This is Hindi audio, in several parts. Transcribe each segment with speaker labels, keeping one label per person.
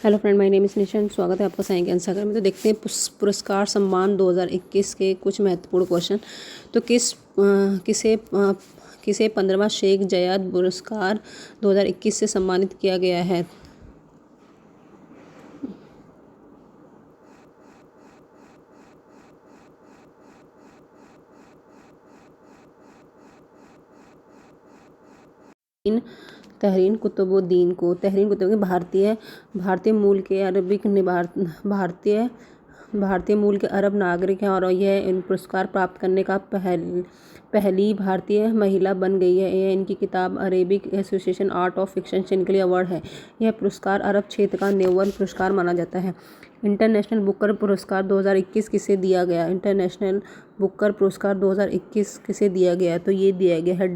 Speaker 1: Hello friend, my name is Neesham. स्वागत है आपका साइंस ज्ञान सागर में। तो देखते हैं पुरस्कार सम्मान 2021 के कुछ महत्वपूर्ण क्वेश्चन। तो किसे 15वां शेख जयाद पुरस्कार 2021 से सम्मानित किया गया है? तहरीन कुतुबुद्दीन को। तहरीन कुतुबुद्दीन भारतीय मूल के भारतीय मूल के अरब नागरिक हैं और यह इन पुरस्कार प्राप्त करने का पहली भारतीय महिला बन गई है। यह इनकी किताब Arabic association art of fiction से इनके लिए अवार्ड है। यह पुरस्कार अरब क्षेत्र का नोबेल पुरस्कार माना जाता है। इंटरनेशनल बुकर पुरस्कार 2021 किसे दिया गया? इंटरनेशनल बुकर पुरस्कार 2021 किसे दिया गया? तो ये दिया गया है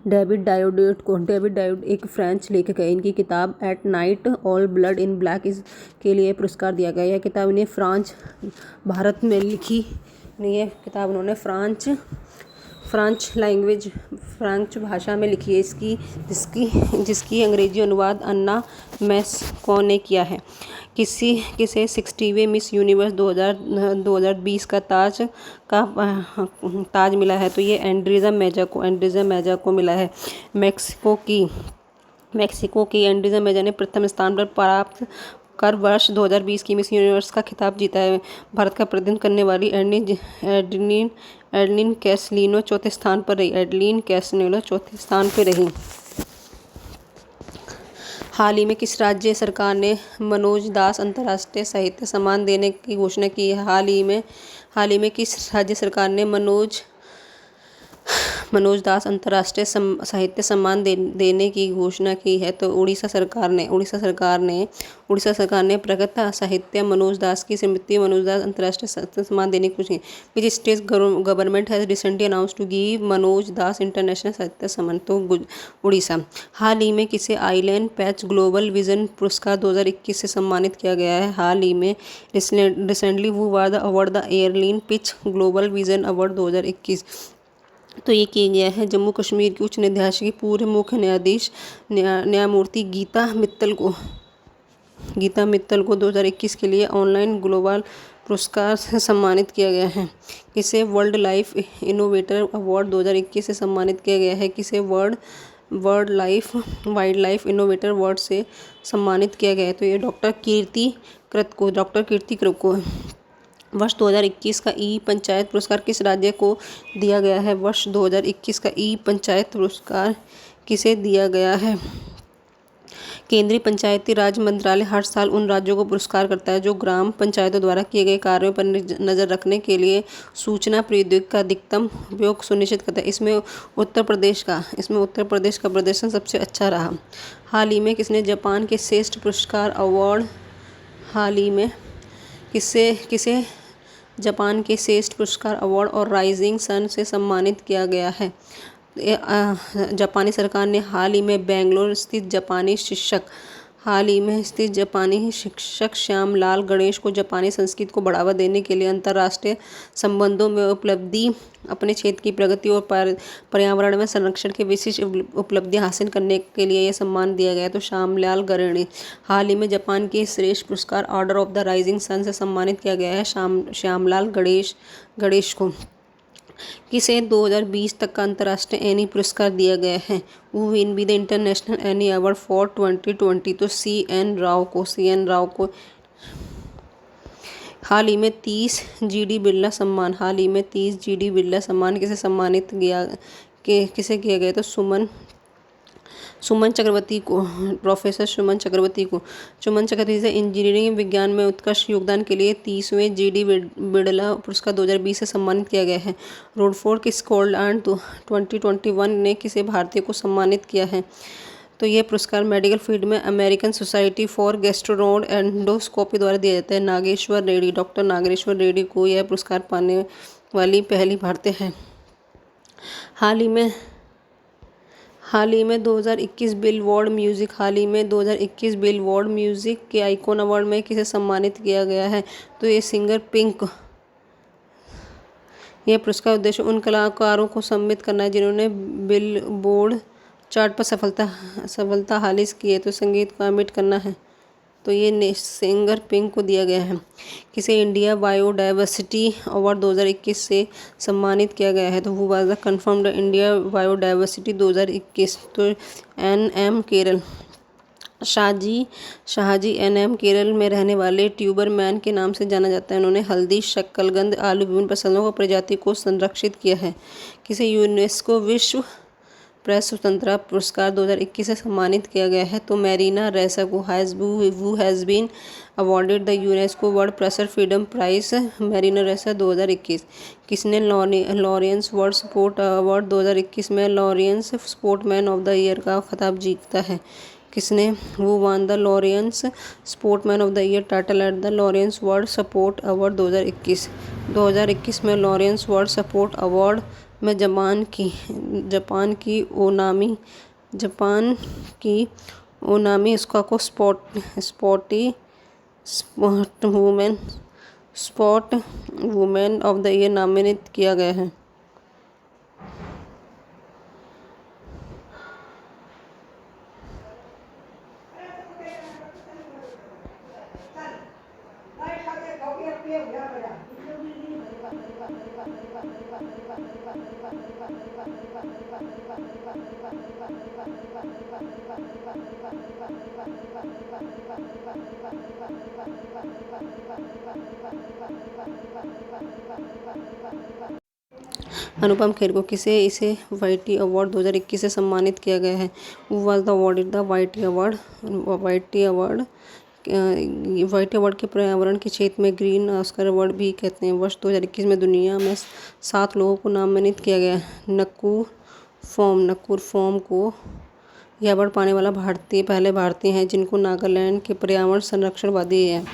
Speaker 1: डेविड डायोड को। डेविड डायोड एक फ्रेंच लेखक है। इनकी किताब at night all blood in black के लिए पुरस्कार दिया गया। यह किताब इन्हें भारत में लिखी। यह किताब उन्होंने फ्रेंच भाषा में लिखी है जिसकी अंग्रेजी अनुवाद अन्ना मैस्को ने किया है। किसे 60वें मिस यूनिवर्स 2020 का ताज मिला है? तो ये एंड्रीजा मेजा को मिला है। मेक्सिको की एंड्रीजा मेजा ने प्रथम स्थान पर प्राप्त कर वर्ष 2020 की मिस यूनिवर्स का खिताब जीता है। भारत का प्रतिनिधित्व करने वाली एडलिन कैसलिनो चौथे स्थान पर रही। हाल ही में किस राज्य सरकार ने मनोज दास अंतर्राष्ट्रीय साहित्य सम्मान देने की घोषणा की है? हाल ही में किस राज्य सरकार ने मनोज दास अंतर्राष्ट्रीय साहित्य सम्मान देने की घोषणा की है? तो उड़ीसा सरकार ने प्रगत साहित्य मनोज दास की स्मृति मनोज दास अंतर्राष्ट्रीय साहित्य सम्मान देने की घोषणा की। Which state government has recently announced to give Manoj Das international Sahitya Samman? तो उड़ीसा। हाल ही में किसे आइलैंड पैच ग्लोबल विजन पुरस्कार 2021 से सम्मानित किया गया है? हाल ही में रिसेंटली वो were the award the airline pitch global vision award 2021। तो ये किया गया है जम्मू कश्मीर की उच्च न्यायाधीश की पूर्व मुख्य न्यायाधीश न्यायमूर्ति गीता मित्तल को 2021 के लिए ऑनलाइन ग्लोबल पुरस्कार से सम्मानित किया गया है। किसे वर्ल्ड लाइफ इनोवेटर अवार्ड 2021 से सम्मानित किया गया है? किसे वाइल्ड लाइफ इनोवेटर अवार्ड से सम्मानित किया गया है? तो ये डॉक्टर कीर्ति कृत को। वर्ष 2021 का ई पंचायत पुरस्कार किस राज्य को दिया गया है? वर्ष 2021 का ई पंचायत पुरस्कार किसे दिया गया है? केंद्रीय पंचायती राज मंत्रालय हर साल उन राज्यों को पुरस्कार करता है जो ग्राम पंचायतों द्वारा किए गए कार्यों पर नज़र रखने के लिए सूचना प्रौद्योगिकी का अधिकतम उपयोग सुनिश्चित करता है। इसमें उत्तर प्रदेश का प्रदर्शन सबसे अच्छा रहा। हाल ही में किसने जापान के श्रेष्ठ पुरस्कार अवार्ड किसे जापान के श्रेष्ठ पुरस्कार अवार्ड और राइजिंग सन से सम्मानित किया गया है? जापानी सरकार ने हाल ही में बेंगलुरु स्थित जापानी शिक्षक श्यामलाल गणेश को जापानी संस्कृति को बढ़ावा देने के लिए अंतर्राष्ट्रीय संबंधों में उपलब्धि, अपने क्षेत्र की प्रगति और पर्यावरण में संरक्षण की विशिष्ट उपलब्धियां हासिल करने के लिए यह सम्मान दिया गया। तो श्यामलाल गणेश। हाल ही में जापान के श्रेष्ठ पुरस्कार order of the rising sun से सम्मानित किया गया है श्यामलाल गणेश को। किसे 2020 तक का अंतर्राष्ट्रीय एनी पुरस्कार दिया गया है? वो win be the international any award for 2020। तो सी.एन. राव को। हाल ही में 30 जी.डी. बिरला सम्मान किसे किया गया? तो प्रोफेसर सुमन चक्रवर्ती से इंजीनियरिंग विज्ञान में उत्कृष्ट योगदान के लिए 30वें जी.डी. बिरला पुरस्कार 2020 से सम्मानित किया गया है। रोडफोर्ड स्कॉटलैंड 2021 ने किसे भारतीय को सम्मानित किया है? तो यह पुरस्कार मेडिकल फील्ड में अमेरिकन सोसाइटी फॉर गैस्ट्रोएंडोस्कोपी द्वारा दिया जाता है। डॉक्टर नागेश्वर रेड्डी को यह पुरस्कार पाने वाली पहली भारतीय है। हाल ही में 2021 बिलबोर्ड म्यूजिक के आइकॉन अवार्ड में किसे सम्मानित किया गया है? तो ये सिंगर पिंक। यह पुरस्कार उद्देश्य उन कलाकारों को सम्मानित करना है जिन्होंने बिलबोर्ड चार्ट पर सफलता हासिल की है। तो संगीत को अमिट करना है। तो ये सिंगर पिंक को दिया गया है। किसे इंडिया बायोडाइवर्सिटी अवार्ड 2021 से सम्मानित किया गया है, तो who was the confirmed India biodiversity 2021, तो एन.एम. केरल। शाहजी एन.एम. केरल में रहने वाले ट्यूबर मैन के नाम से जाना जाता है। उन्होंने हल्दी, शक्करकंद, आलू, विभिन्न फसलों और प्रजाति को संरक्षित किया है। किसे यूनेस्को विश्व प्रेस स्वतंत्रता पुरस्कार 2021 से सम्मानित किया गया है, तो मैरीना रेसा को has been awarded the UNESCO world press freedom prize Marina Ressa 2021। किसने लॉरेंस वर्ल्ड स्पोर्ट अवार्ड 2021 में Laureus sportsman of the year का खिताब जीता है? किसने who won the Laureus sportsman of the year title at the Laureus world sport award 2021 में लॉरेंस वर्ल्ड सपोर्ट अवार्ड में जापान की ओनामी उसका को sport women of the year नामित किया गया है। अनुपम खेर को इसे वाईटी अवार्ड 2021 से सम्मानित किया गया है? Who was the awarded the YT award? YT award के पर्यावरण के क्षेत्र में ग्रीन ऑस्कर अवार्ड भी कहते हैं। वर्ष 2021 में दुनिया में 7 लोगों को नामांकित किया गया है। नक्कुर फॉर्म को यह अवार्ड पाने वाला पहले भारतीय हैं जिनको नागालैंड के पर्यावरण संरक्षणवादी है।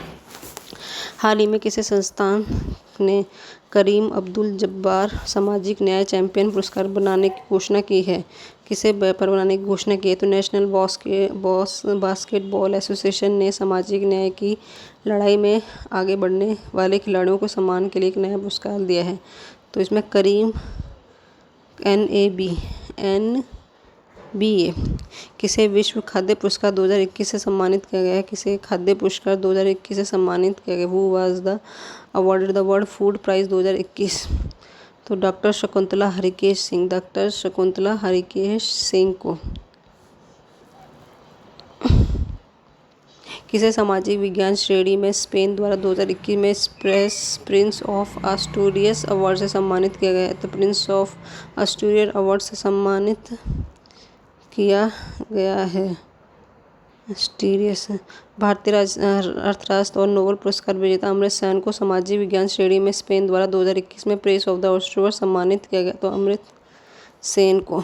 Speaker 1: हाल ही में किसी संस्थान ने करीम अब्दुल जब्बार सामाजिक न्याय चैंपियन पुरस्कार बनाने की घोषणा की है? किसे पर बनाने की घोषणा की है? तो नेशनल बास्केटबॉल एसोसिएशन ने सामाजिक न्याय की लड़ाई में आगे बढ़ने वाले खिलाड़ियों को सम्मान के लिए एक नया पुरस्कार दिया है। तो इसमें करीम NBA किसे विश्व खाद्य पुरस्कार 2021 से सम्मानित किया गया है? किसे खाद्य पुरस्कार 2021 से सम्मानित किया गया? Who was the awarded the world food prize 2021? तो डॉक्टर शकुंतला हरिकेश सिंह को। किसे सामाजिक विज्ञान श्रेणी में स्पेन द्वारा 2021 में प्रिंस ऑफ एस्टूरियस अवार्ड से सम्मानित किया गया है? तो प्रिंस ऑफ एस्टूरियस अवार्ड से सम्मानित किया गया है भारतीय अर्थशास्त्र और नोबेल पुरस्कार विजेता अमर्त्य सेन को सामाजिक विज्ञान श्रेणी में स्पेन द्वारा 2021 में प्रिंस ऑफ द एस्टूरियस सम्मानित किया गया। तो अमर्त्य सेन को।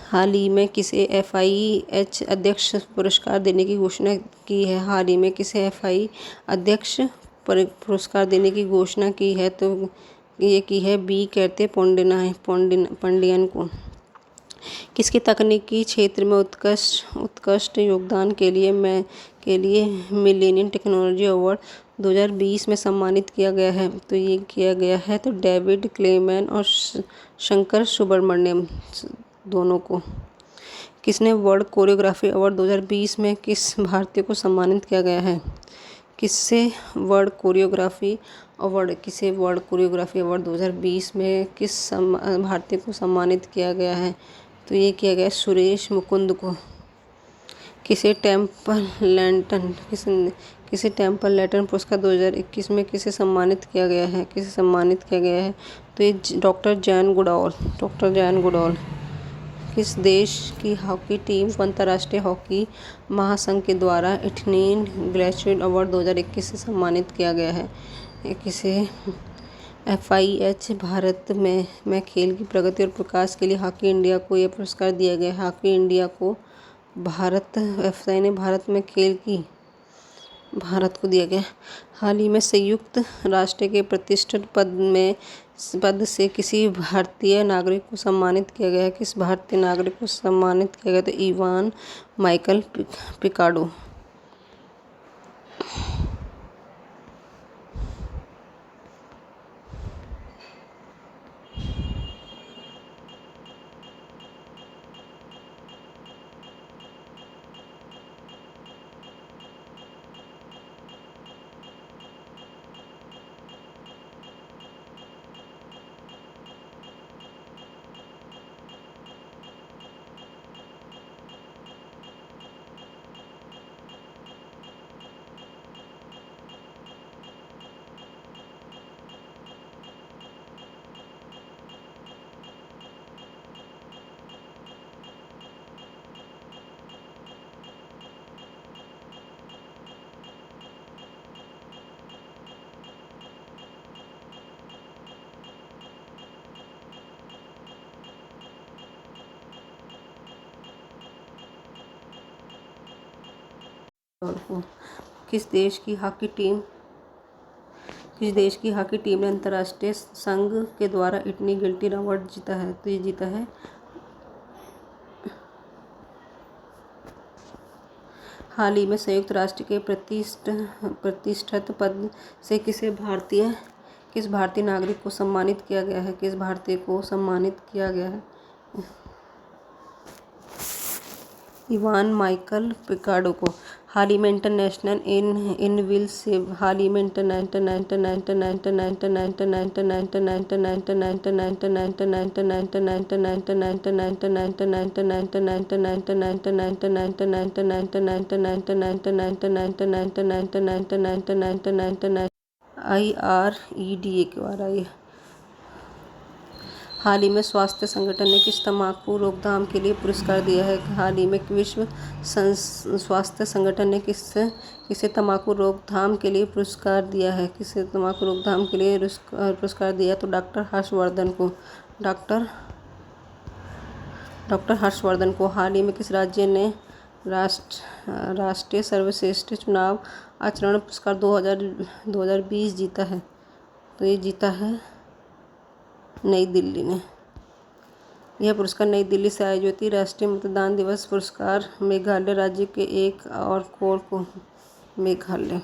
Speaker 1: हाल ही में किसे FIH अध्यक्ष पुरस्कार देने की घोषणा की है? हाल ही में किसे FI अध्यक्ष पुरस्कार देने की घोषणा की है? तो ये की है बी कहते पंडियन को। किसके तकनीकी क्षेत्र में उत्कृष्ट योगदान के लिए मिलेनियम टेक्नोलॉजी अवार्ड 2020 में सम्मानित किया गया है? तो ये किया गया है तो डेविड क्लेमैन और शंकर सुब्रमण्यम दोनों को। किसने वर्ल्ड कोरियोग्राफी अवार्ड 2020 में किस भारतीय को सम्मानित किया गया है? किससे वर्ल्ड कोरियोग्राफी अवार्ड 2020 में किस भारतीय को सम्मानित किया गया है? तो ये किया गया सुरेश मुकुंद को। किसे टेम्पल लैटन पुरस्कार 2021 में किसे सम्मानित किया गया है? तो ये डॉक्टर जैन गुडॉल। किस देश की हॉकी टीम को अंतर्राष्ट्रीय हॉकी महासंघ के द्वारा एथलीन ग्रेजुएट अवार्ड 2021 से सम्मानित किया गया है? किसे FIH भारत में खेल की प्रगति और विकास के लिए हॉकी इंडिया को यह पुरस्कार दिया गया है। हॉकी इंडिया को FIH ने भारत को दिया गया। हाल ही में संयुक्त राष्ट्र के प्रतिष्ठित पद से किसी भारतीय नागरिक को सम्मानित किया गया है? किस भारतीय नागरिक को सम्मानित किया गया? तो इवान माइकल पिकाडो। को। किस देश की हॉकी टीम ने अंतर्राष्ट्रीय संघ के द्वारा इतनी गिल्टी अवार्ड जीता है? तो ये जीता है हाल ही में संयुक्त राष्ट्र के प्रतिष्ठित पद से किस भारतीय नागरिक को सम्मानित किया गया है? किस भारतीय को सम्मानित किया गया है? इवान माइकल पिकार्डो को। हाल ही में इंटरनेशनल IREDA के द्वारा हाल ही में स्वास्थ्य संगठन ने किस तंबाकू रोकथाम के लिए पुरस्कार दिया है? हाल ही में विश्व स्वास्थ्य संगठन ने किसे तंबाकू रोकथाम के लिए पुरस्कार दिया है? किसे तंबाकू रोकथाम के लिए पुरस्कार दिया? तो डॉक्टर हर्षवर्धन को। डॉक्टर हर्षवर्धन को। हाल ही में किस राज्य ने राष्ट्रीय सर्वश्रेष्ठ चुनाव आचरण पुरस्कार 2020 जीता है? तो ये जीता है नई दिल्ली ने। यह पुरस्कार नई दिल्ली से आयोजित राष्ट्रीय मतदान दिवस पुरस्कार मेघालय राज्य के एक और कोर को। मेघालय।